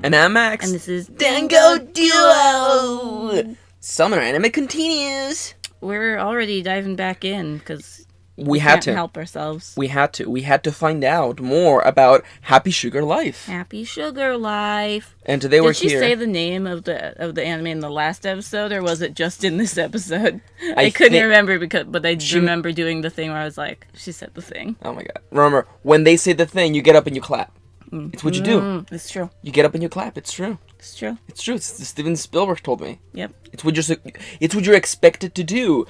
And I'm Max. And this is Dango Duo! Summer anime continues. We're already diving back in because we can't to help ourselves. We had to find out more about Happy Sugar Life. Happy Sugar Life. And today we're here. Did she say the name of the anime in the last episode, or was it just in this episode? I couldn't remember but I remember doing the thing where I was like, she said the thing. Oh my god! Remember, when they say the thing, you get up and you clap. It's what you do. It's true. You get up and you clap. It's true. It's true. It's true. It's Steven Spielberg told me. Yep. It's what you're expected to do.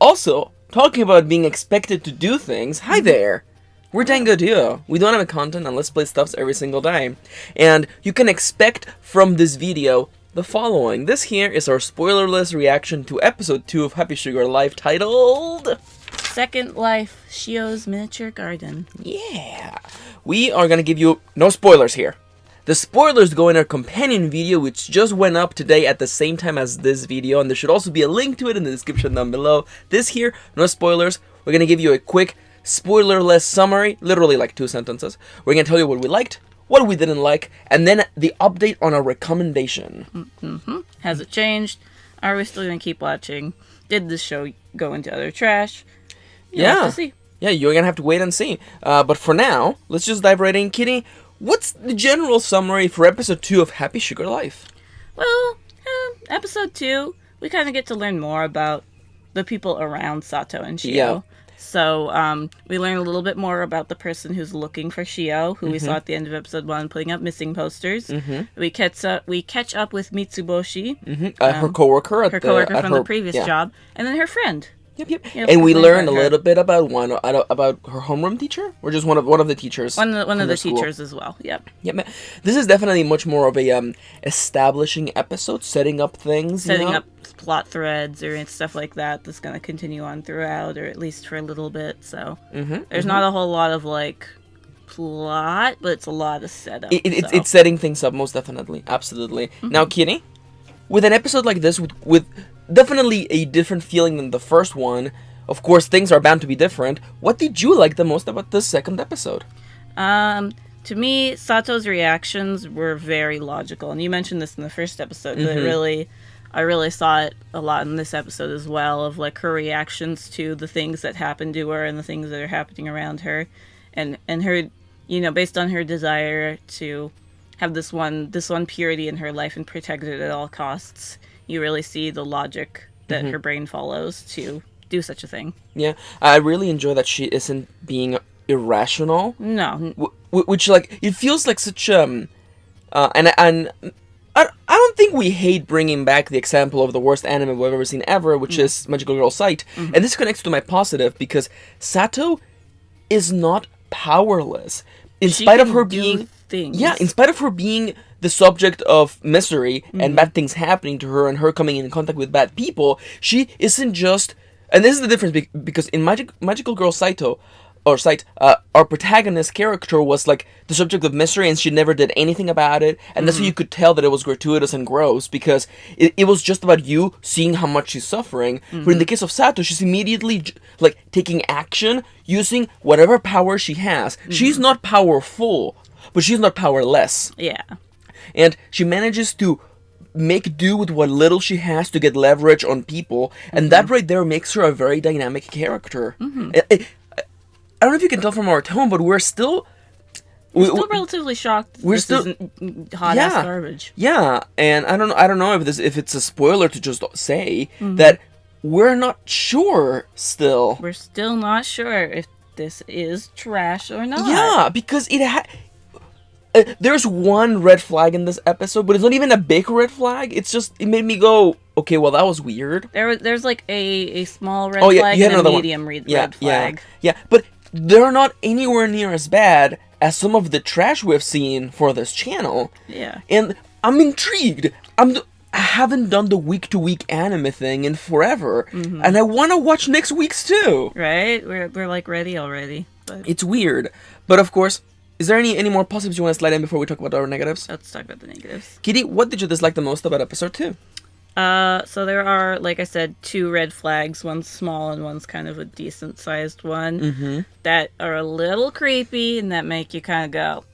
Also, talking about being expected to do things. Hi there. We're Dango Duo. We don't have content and Let's Play stuffs every single day. And you can expect from this video the following. This here is our spoilerless reaction to episode 2 of Happy Sugar Life, titled Second Life, Shio's Miniature Garden. Yeah. We are gonna give you no spoilers here. The spoilers go in our companion video, which just went up today at the same time as this video, and there should also be a link to it in the description down below. This here, no spoilers. We're gonna give you a quick spoilerless summary, literally like 2 sentences. We're gonna tell you what we liked, what we didn't like, and then the update on our recommendation. Has it changed? Are we still gonna keep watching? Did the show go into other trash? You'll have to see. Yeah, you're gonna have to wait and see. But for now, let's just dive right in. Kitty, what's the general summary for episode 2 of Happy Sugar Life? Well, episode 2, we kind of get to learn more about the people around Sato and Shio. Yeah. So, we learn a little bit more about the person who's looking for Shio, who we saw at the end of episode 1 putting up missing posters. We catch up with Mitsuboshi, Her coworker from the previous job, and then her friend. Yep. And we learned a little bit about about her homeroom teacher, or just one of the teachers. One of the teachers as well. Yep. This is definitely much more of a establishing episode, setting up things, setting up plot threads or stuff like that. That's going to continue on throughout, or at least for a little bit. So there's not a whole lot of plot, but it's a lot of setup. It's setting things up, most definitely, absolutely. Now, Kitty, with an episode like this, with definitely a different feeling than the first one. Of course, things are bound to be different. What did you like the most about this second episode? To me, Sato's reactions were very logical, and you mentioned this in the first episode, but I really saw it a lot in this episode as well, of her reactions to the things that happened to her and the things that are happening around her, and her, based on her desire to have this one purity in her life and protect it at all costs. You really see the logic that her brain follows to do such a thing. Yeah, I really enjoy that she isn't being irrational. No. Which, it feels like such, and I don't think we hate bringing back the example of the worst anime we've ever seen ever, which is Magical Girl Sight. And this connects to my positive, because Sato is not powerless. In spite of her being... things. Yeah, in spite of her being the subject of misery and bad things happening to her and her coming in contact with bad people, she isn't just... And this is the difference, because in Magical Girl Sight, our protagonist character was the subject of misery and she never did anything about it, and that's how you could tell that it was gratuitous and gross, because it was just about you seeing how much she's suffering. But in the case of Sato, she's immediately taking action using whatever power she has. She's not powerful, but she's not powerless. Yeah. And she manages to make do with what little she has to get leverage on people, and that right there makes her a very dynamic character. I don't know if you can tell from our tone, but we're still relatively shocked. This isn't hot-ass garbage. Yeah, and I don't know if it's a spoiler to just say that we're not sure still. We're still not sure if this is trash or not. Yeah, because there's one red flag in this episode, but it's not even a big red flag. It's just, it made me go, okay, well, that was weird. There's a small red flag and a medium red flag. Yeah, but they're not anywhere near as bad as some of the trash we've seen for this channel. Yeah. And I'm intrigued. I haven't done the week-to-week anime thing in forever, and I want to watch next week's too. Right? We're ready already. But it's weird. But of course, is there any more positives you want to slide in before we talk about our negatives? Let's talk about the negatives. Kitty, what did you dislike the most about episode 2? So there are, like I said, 2 red flags. One's small and one's kind of a decent-sized one. That are a little creepy and that make you kind of go,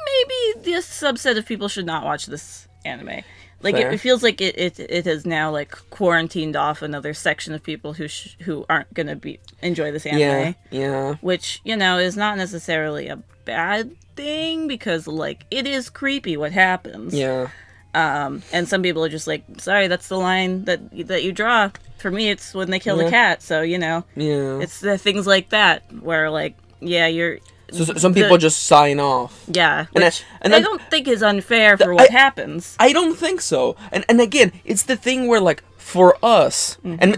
maybe this subset of people should not watch this anime. Like, Fair. it feels like it has now, like, quarantined off another section of people who aren't going to enjoy this anime. Yeah. Which, is not necessarily a bad thing, because, like, it is creepy what happens. Yeah. And some people are just like, sorry, that's the line that you draw. For me, it's when they kill the cat, so, Yeah. It's the things like that, where, like, yeah, you're... So some people just sign off. Yeah, And which I I don't think is unfair for what happens. I don't think so. And again, it's the thing where, like, for us, and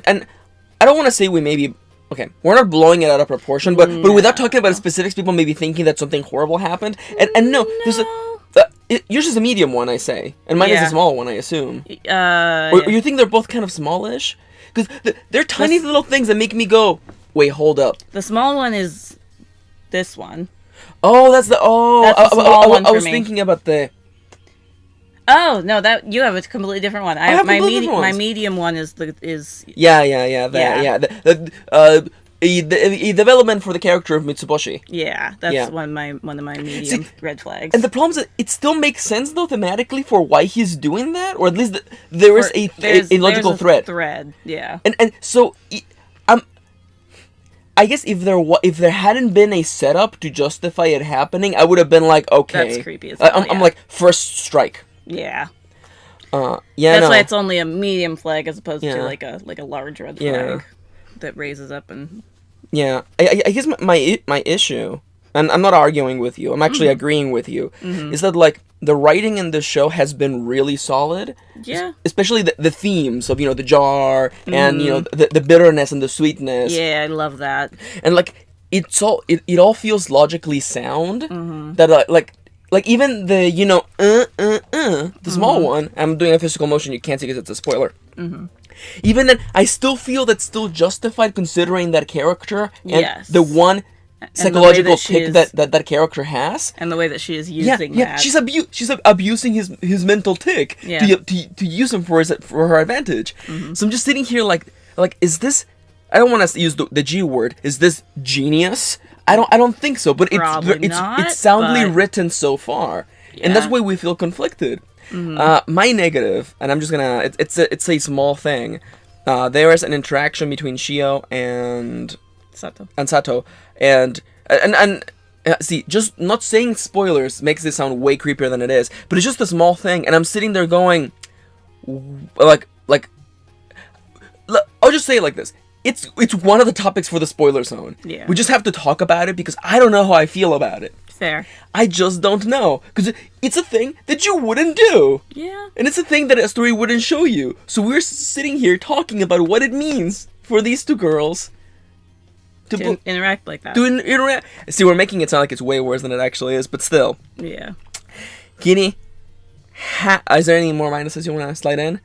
I don't want to say we maybe, okay, we're not blowing it out of proportion, but without talking about specifics, people maybe thinking that something horrible happened. And no, there's yours is a medium one, I say, and mine is a small one, I assume. Or you think they're both kind of smallish? Because they're tiny little things that make me go, wait, hold up. The small one is this one. Oh, that's the small one I for was me. thinking about the. Oh no, that you have a completely different one. I have my completely different my ones. medium one is Yeah. The development for the character of Mitsuboshi. that's one of my medium red flags. And the problem is that it still makes sense though thematically for why he's doing that, or at least there is a logical thread. Yeah. And so I guess if there hadn't been a setup to justify it happening, I would have been like, okay, That's creepy as hell, I'm like, first strike. Yeah. That's why it's only a medium flag as opposed to Yeah. like a large red Yeah. flag that raises up and. Yeah, I guess my issue, and I'm not arguing with you, I'm actually agreeing with you, is that, like, the writing in this show has been really solid. Yeah. Especially the themes of, the jar, and, the bitterness and the sweetness. Yeah, I love that. And, like, it all feels logically sound. That, like even the, the small one, I'm doing a physical motion, you can't see because it's a spoiler. Even then, I still feel that's still justified considering that character and the one psychological tick that character has, and the way that she is using that. She's abusing his mental tick to use him for her advantage. So I'm just sitting here like is this? I don't want to use the G word. Is this genius? I don't think so. But it's soundly written so far, and that's why we feel conflicted. My negative, and I'm just gonna it's a small thing. There is an interaction between Shio and Sato, and see, just not saying spoilers makes this sound way creepier than it is, but it's just a small thing, and I'm sitting there going, like I'll just say it like this. It's one of the topics for the spoiler zone. Yeah. We just have to talk about it because I don't know how I feel about it. Fair. I just don't know. Because it's a thing that you wouldn't do. Yeah. And it's a thing that a story wouldn't show you. So we're sitting here talking about what it means for these two girls to interact like that. To interact. See, we're making it sound like it's way worse than it actually is, but still. Yeah. Kini, is there any more minuses you want to slide in?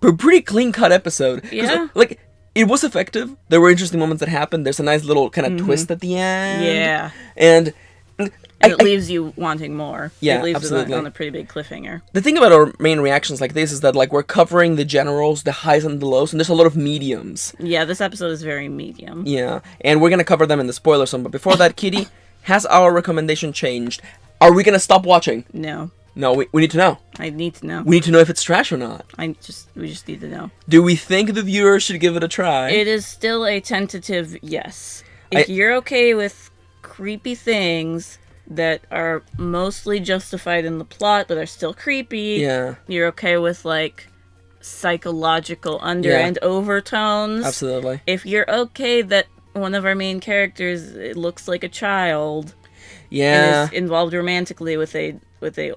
Pretty clean-cut episode. Yeah. Like, it was effective. There were interesting moments that happened. There's a nice little kind of twist at the end. Yeah. And it leaves you wanting more. Yeah, it leaves absolutely. it on a pretty big cliffhanger. The thing about our main reactions like this is that, like, we're covering the generals, the highs and the lows, and there's a lot of mediums. Yeah, this episode is very medium. Yeah, and we're gonna cover them in the spoiler zone. But before that, Kitty, has our recommendation changed? Are we gonna stop watching? No. No, we need to know. I need to know. We need to know if it's trash or not. We just need to know. Do we think the viewer should give it a try? It is still a tentative yes. If you're okay with creepy things that are mostly justified in the plot but are still creepy, you're okay with, like, psychological and overtones. Absolutely. If you're okay that one of our main characters looks like a child and is involved romantically with a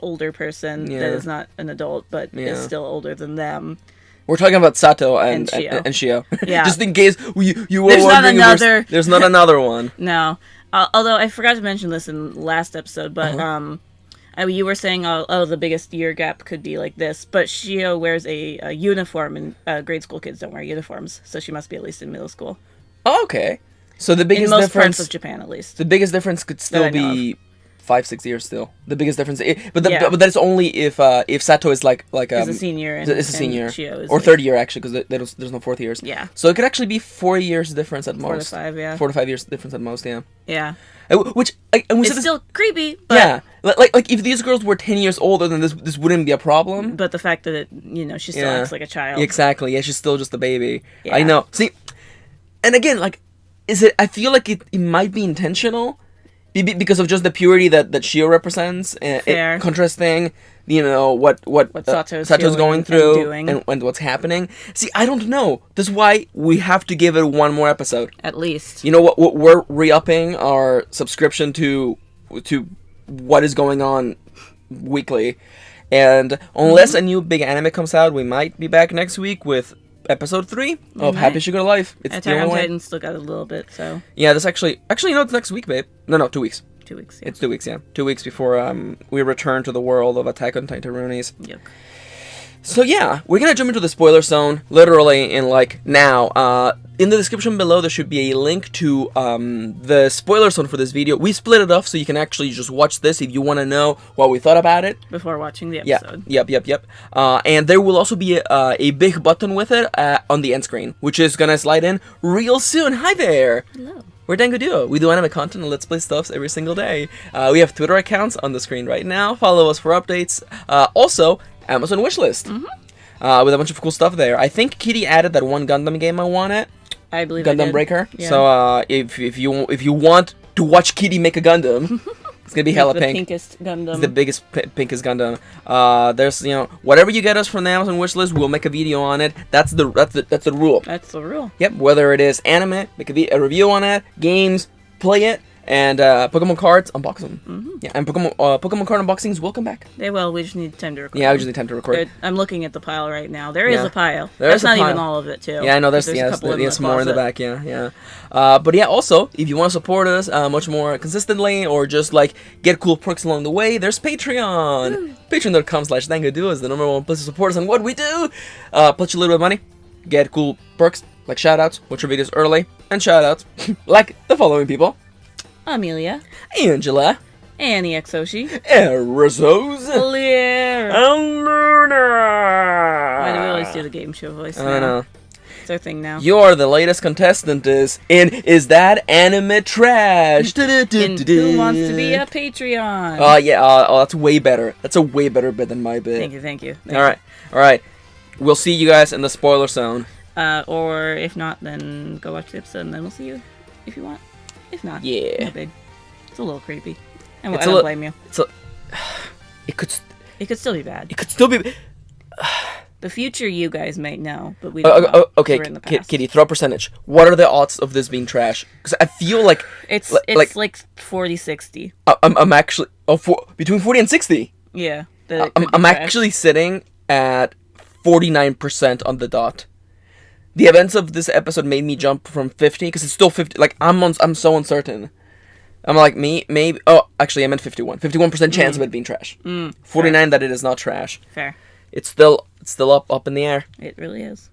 older person that is not an adult but is still older than them. We're talking about Sato and Shio. Yeah. Just in case you were wondering, there's not another one. No. Although I forgot to mention this in last episode, but you were saying, the biggest year gap could be like this, but Shio wears a uniform, and grade school kids don't wear uniforms, so she must be at least in middle school. Oh, okay. So the biggest in most difference parts of Japan, at least. The biggest difference could still be 5-6 years still. The biggest difference, but Yeah. but that's only if Sato is like Is a senior. And, is a senior and Chio is or like, third year actually, because there's no fourth years. Yeah. So it could actually be 4 years difference at 4 to most. 5, yeah. 4 to 5 years difference at most. Yeah. Yeah. Which like, and we It's said this, still creepy, but yeah. Like if these girls were 10 years older, then this wouldn't be a problem. but the fact that she still Yeah. acts like a child. Exactly. Yeah, she's still just a baby. Yeah. I know. See, and again, like, is it? I feel like it might be intentional, because of just the purity that Shio represents, and Fair. contrasting, what Sato's Sato's feeling going and through doing. and what's happening. See, I don't know. That's why we have to give it one more episode. At least. You know what? We're re-upping our subscription to what is going on weekly, and unless a new big anime comes out, we might be back next week with episode 3 of might. Happy Sugar Life. It's the Attack on only way. Titan still got a little bit, so Yeah, that's actually no, it's next week, babe. No, 2 weeks. 2 weeks. Yeah. It's 2 weeks. Yeah, 2 weeks before we return to the world of Attack on Titarunis. Yuck. So yeah, we're gonna jump into the spoiler zone, literally in like now. In the description below, there should be a link to the spoiler zone for this video. We split it off so you can actually just watch this if you want to know what we thought about it. Before watching the Yeah, episode. yep. And there will also be a big button with it on the end screen, which is gonna slide in real soon. Hi there. Hello. We're Dango Duo. We do anime content and Let's Play stuffs every single day. We have Twitter accounts on the screen right now. Follow us for updates. Also, Amazon wishlist. With a bunch of cool stuff there. I think Kitty added that one Gundam game I wanted. I believe I Gundam did. Breaker. Yeah. So if you want to watch Kitty make a Gundam, it's gonna be hella the pink. pinkest Gundam. It's the biggest, pinkest Gundam. There's whatever you get us from the Amazon wishlist, we'll make a video on it. That's the rule. That's the rule. Yep. Whether it is anime, make a review on it. Games, play it. And Pokemon cards, unbox them. Yeah, and Pokemon card unboxings will come back. They will. We just need time to record. Yeah, I just need time to record. I'm looking at the pile right now. There is Yeah. a pile. There That's is a not pile. even all of it, too. Yeah, I know. There's a couple in the more in the closet. back. Yeah. But yeah, also, if you want to support us much more consistently, or just like get cool perks along the way, there's Patreon. Patreon.com/DangoDuo is the #1 place to support us on what we do. Pledge a little bit of money, get cool perks like shoutouts, watch your videos early, and shoutouts like the following people: Amelia. Angela, Annie Exoshi. Erizos, Leire. and Luna. Why do we always do the game show voice now? I don't know. It's our thing now. You're the latest contestant Is That Anime Trash? And who wants to be a Patreon? That's way better. That's a way better bit than my bit. Thank you. All right. We'll see you guys in the spoiler zone. Or if not, then go watch the episode and then we'll see you if you want. If not, Yeah. no big. It's a little creepy. And It's I a don't li- blame you. It could It could still be bad. it could still be. The future you guys might know, but we don't know. Okay, We're in the past. Kitty, throw a percentage. What are the odds of this being trash? Because I feel like It's like- like 40-60. I'm actually between 40 and 60. Yeah. I'm actually sitting at 49% on the dot. The events of this episode made me jump from 50 because it's still 50. Like I'm so uncertain. I'm like maybe. Oh, actually, I meant 51. 51% chance of it being trash. 49 that it is not trash. Fair. It's still up in the air. It really is.